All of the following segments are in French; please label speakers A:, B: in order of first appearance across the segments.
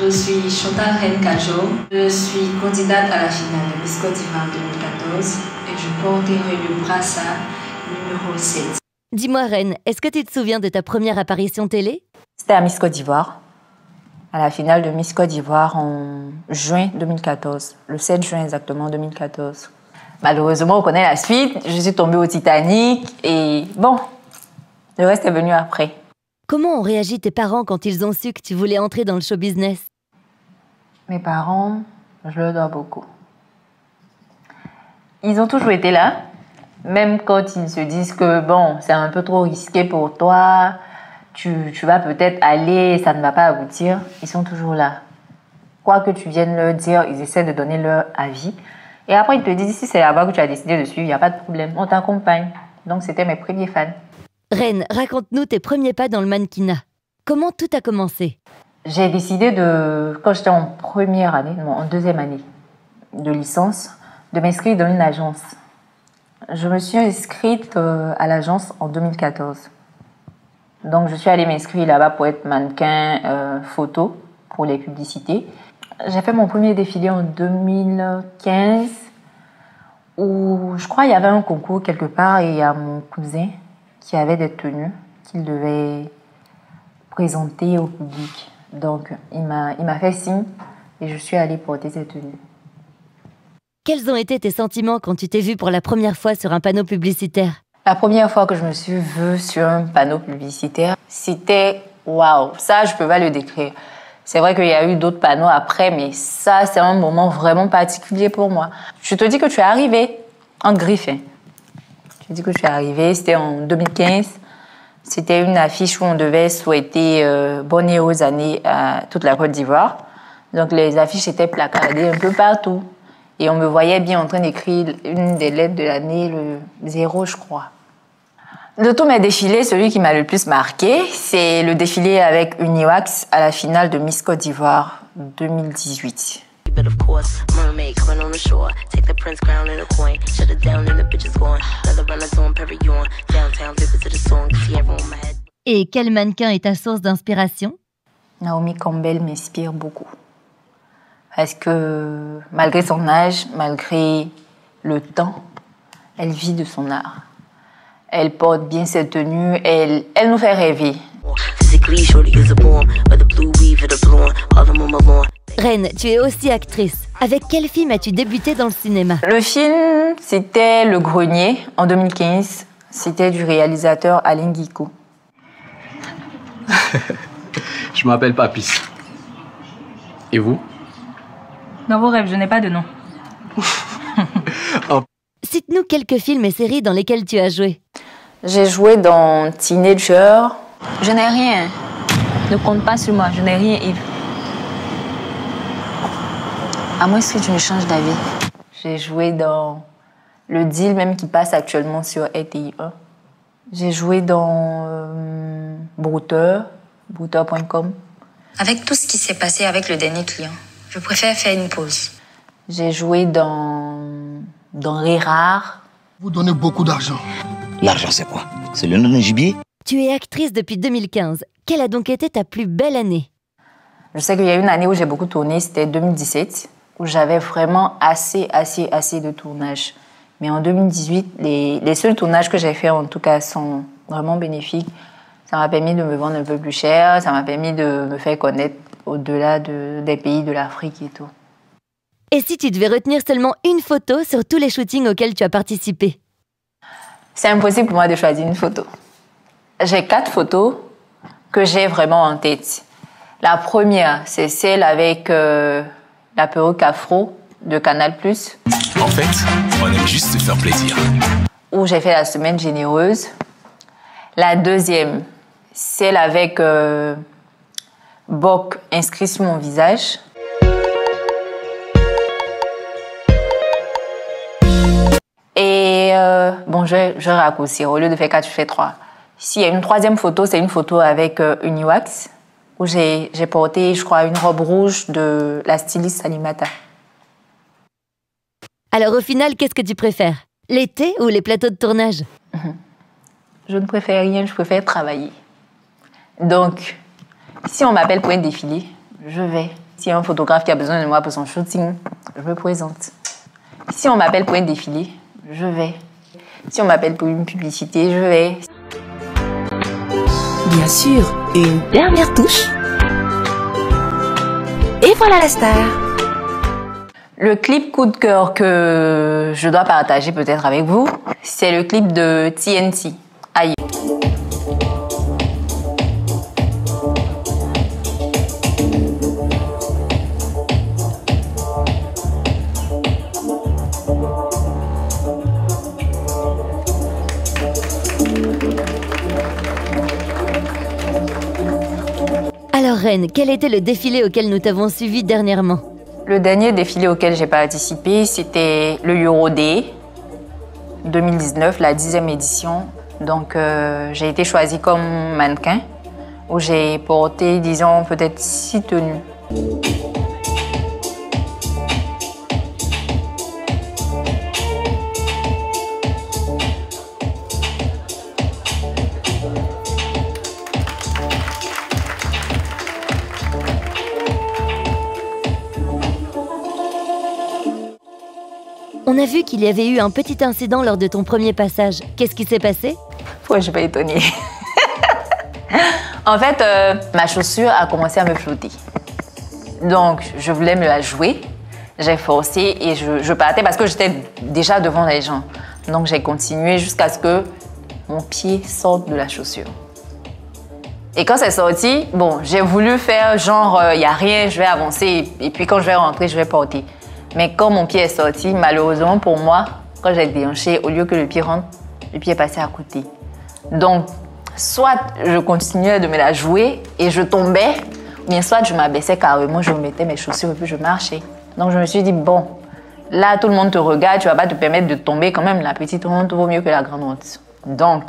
A: Je suis Chantal Renkajo. Je suis candidate à la finale de Miss Côte d'Ivoire 2014 et je porterai le brassard numéro 7.
B: Dis-moi Ren, est-ce que tu te souviens de ta première apparition télé?
C: C'était à Miss Côte d'Ivoire, à la finale de Miss Côte d'Ivoire en juin 2014, le 7 juin exactement 2014. Malheureusement, on connaît la suite, je suis tombée au Titanic et bon, le reste est venu après.
B: Comment ont réagi tes parents quand ils ont su que tu voulais entrer dans le show business?
C: Mes parents, je leur dois beaucoup. Ils ont toujours été là, même quand ils se disent que bon, c'est un peu trop risqué pour toi, tu vas peut-être aller, ça ne va pas aboutir. Ils sont toujours là. Quoi que tu viennes leur dire, ils essaient de donner leur avis. Et après, ils te disent, si c'est là-bas que tu as décidé de suivre, il n'y a pas de problème, on t'accompagne. Donc, c'était mes premiers fans.
B: Ren, raconte-nous tes premiers pas dans le mannequinat. Comment tout a commencé?
C: J'ai décidé quand j'étais en première année, non, en deuxième année de licence, de m'inscrire dans une agence. Je me suis inscrite à l'agence en 2014. Donc, je suis allée m'inscrire là-bas pour être mannequin photo pour les publicités. J'ai fait mon premier défilé en 2015 où je crois qu'il y avait un concours quelque part et il y a mon cousin qui avait des tenues qu'il devait présenter au public. Donc, il m'a fait signe et je suis allée porter ces tenues.
B: Quels ont été tes sentiments quand tu t'es vue pour la première fois sur un panneau publicitaire?
C: La première fois que je me suis vue sur un panneau publicitaire, c'était waouh, ça je peux pas le décrire. C'est vrai qu'il y a eu d'autres panneaux après, mais ça c'est un moment vraiment particulier pour moi. Je te dis que tu es arrivée en griffe. Je te dis que tu es arrivée, c'était en 2015. C'était une affiche où on devait souhaiter bonne et heureuse année à toute la Côte d'Ivoire. Donc les affiches étaient placardées un peu partout. Et on me voyait bien en train d'écrire une des lettres de l'année, le 0, je crois. De tous mes défilés, celui qui m'a le plus marqué, c'est le défilé avec Uniwax à la finale de Miss Côte d'Ivoire 2018.
B: Et quel mannequin est ta source d'inspiration?
C: Naomi Campbell m'inspire beaucoup. Parce que malgré son âge, malgré le temps, elle vit de son art. Elle porte bien ses tenues, elle nous fait rêver.
B: Ren, tu es aussi actrice. Avec quel film as-tu débuté dans le cinéma?
C: Le film, c'était Le Grenier, en 2015. C'était du réalisateur Alain Guicou.
D: Je m'appelle Papis. Et vous?
E: Dans vos rêves, je n'ai pas de nom.
D: Oh.
B: Cite-nous quelques films et séries dans lesquels tu as joué.
C: J'ai joué dans Teenager. Je n'ai rien. Ne compte pas sur moi, je n'ai rien, Yves. À moins que tu me changes d'avis. J'ai joué dans Le Deal, même qui passe actuellement sur RTI1. J'ai joué dans Brouteur.com.
F: Avec tout ce qui s'est passé avec le dernier client, je préfère faire une pause.
C: J'ai joué dans Rérard.
G: Vous donnez beaucoup d'argent.
H: L'argent, c'est quoi? C'est le nom d'un gibier?
B: Tu es actrice depuis 2015. Quelle a donc été ta plus belle année?
C: Je sais qu'il y a une année où j'ai beaucoup tourné, c'était 2017, où j'avais vraiment assez de tournages. Mais en 2018, les seuls tournages que j'ai faits, en tout cas, sont vraiment bénéfiques. Ça m'a permis de me vendre un peu plus cher, ça m'a permis de me faire connaître au-delà des pays de l'Afrique et tout.
B: Et si tu devais retenir seulement une photo sur tous les shootings auxquels tu as participé?
C: C'est impossible pour moi de choisir une photo. J'ai 4 photos que j'ai vraiment en tête. La première, c'est celle avec la perruque afro de Canal+.
I: En fait, on aime juste se faire plaisir.
C: Où j'ai fait la semaine généreuse. La deuxième, celle avec Boc inscrit sur mon visage. Et bon, je vais raccourcir. Au lieu de faire 4, je fais 3. S'il y a une troisième photo, c'est une photo avec Uniwax, où j'ai porté, je crois, une robe rouge de la styliste Salimata.
B: Alors au final, qu'est-ce que tu préfères? L'été ou les plateaux de tournage?
C: Je ne préfère rien, je préfère travailler. Donc, si on m'appelle pour un défilé, je vais. S'il y a un photographe qui a besoin de moi pour son shooting, je me présente. Si on m'appelle pour un défilé, je vais. Si on m'appelle pour une publicité, je vais.
G: Bien sûr, une dernière touche. Et voilà la star.
C: Le clip coup de cœur que je dois partager peut-être avec vous, c'est le clip de TNT. Aïe.
B: Alors Reine, quel était le défilé auquel nous t'avons suivi dernièrement?
C: Le dernier défilé auquel j'ai participé, c'était le Euro Day 2019, la 10e édition. Donc j'ai été choisie comme mannequin, où j'ai porté, disons, peut-être 6 tenues.
B: On a vu qu'il y avait eu un petit incident lors de ton premier passage. Qu'est-ce qui s'est passé?
C: Ouais, je suis pas étonnée. En fait, ma chaussure a commencé à me flotter. Donc, je voulais me la jouer. J'ai forcé et je partais parce que j'étais déjà devant les gens. Donc, j'ai continué jusqu'à ce que mon pied sorte de la chaussure. Et quand c'est sorti, bon, j'ai voulu faire genre, il n'y a rien, je vais avancer. Et puis, quand je vais rentrer, je vais porter. Mais quand mon pied est sorti, malheureusement pour moi, quand j'ai déhanché, au lieu que le pied rentre, le pied est passé à côté. Donc, soit je continuais de me la jouer et je tombais, mais soit je m'abaissais carrément, je remettais mes chaussures et puis je marchais. Donc, je me suis dit, bon, là, tout le monde te regarde, tu ne vas pas te permettre de tomber quand même. La petite honte vaut mieux que la grande honte. Donc,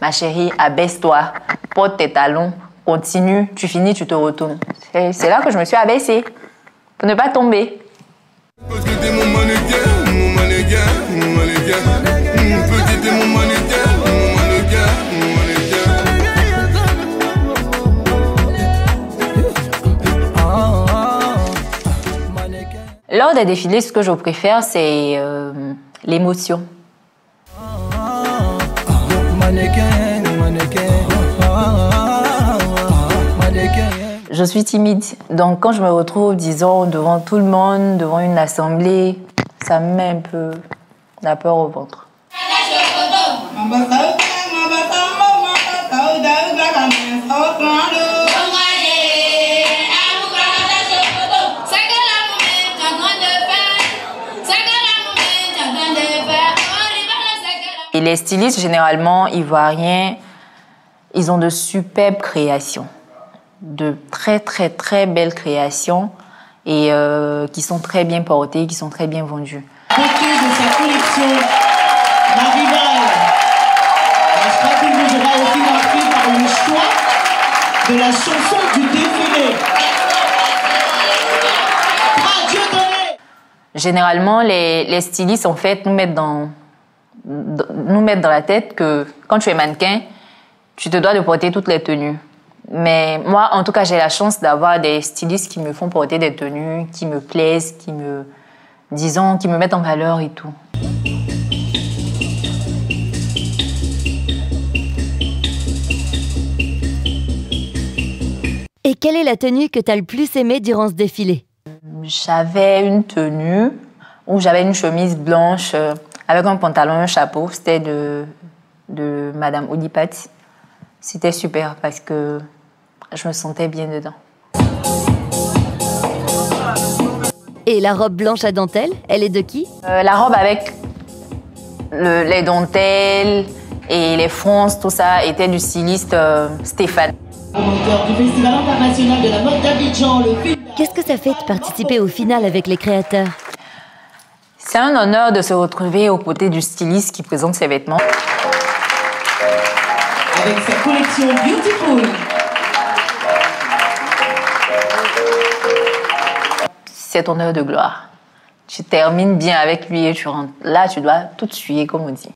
C: ma chérie, abaisse-toi, porte tes talons, continue, tu finis, tu te retournes. C'est là que je me suis abaissée, pour ne pas tomber.
J: Petit mon mannequin, mon mannequin, mon mannequin. Petit mon mannequin, mon mannequin, mon mannequin.
C: Lors des défilés, ce que je préfère, c'est l'émotion. Je suis timide, donc quand je me retrouve, disons, devant tout le monde, devant une assemblée, ça me met un peu la peur au ventre. Et les stylistes, généralement, ivoiriens, ils ont de superbes créations. De très très très belles créations et qui sont très bien portées, qui sont très bien vendues.
K: Côté de sa collection, la rivale, la stratégie sera aussi marquée par le choix de la chanson du défilé.
C: Généralement, les stylistes, en fait, nous mettent dans la tête que quand tu es mannequin, tu te dois de porter toutes les tenues. Mais moi, en tout cas, j'ai la chance d'avoir des stylistes qui me font porter des tenues, qui me plaisent, qui me mettent en valeur et tout.
B: Et quelle est la tenue que tu as le plus aimée durant ce défilé?
C: J'avais une tenue où j'avais une chemise blanche avec un pantalon et un chapeau. C'était de Madame Odipat. C'était super parce que je me sentais bien dedans.
B: Et la robe blanche à dentelle, elle est de qui?
C: La robe avec les dentelles et les fronces, tout ça, était du styliste Stéphane.
K: Promoteur du Festival international de la mode d'Abidjan, le film.
B: Qu'est-ce que ça fait de participer au final avec les créateurs?
C: C'est un honneur de se retrouver aux côtés du styliste qui présente ses vêtements.
K: Avec sa collection Beautiful.
C: C'est ton heure de gloire. Tu termines bien avec lui et tu rentres. Là, tu dois tout suer, comme on dit.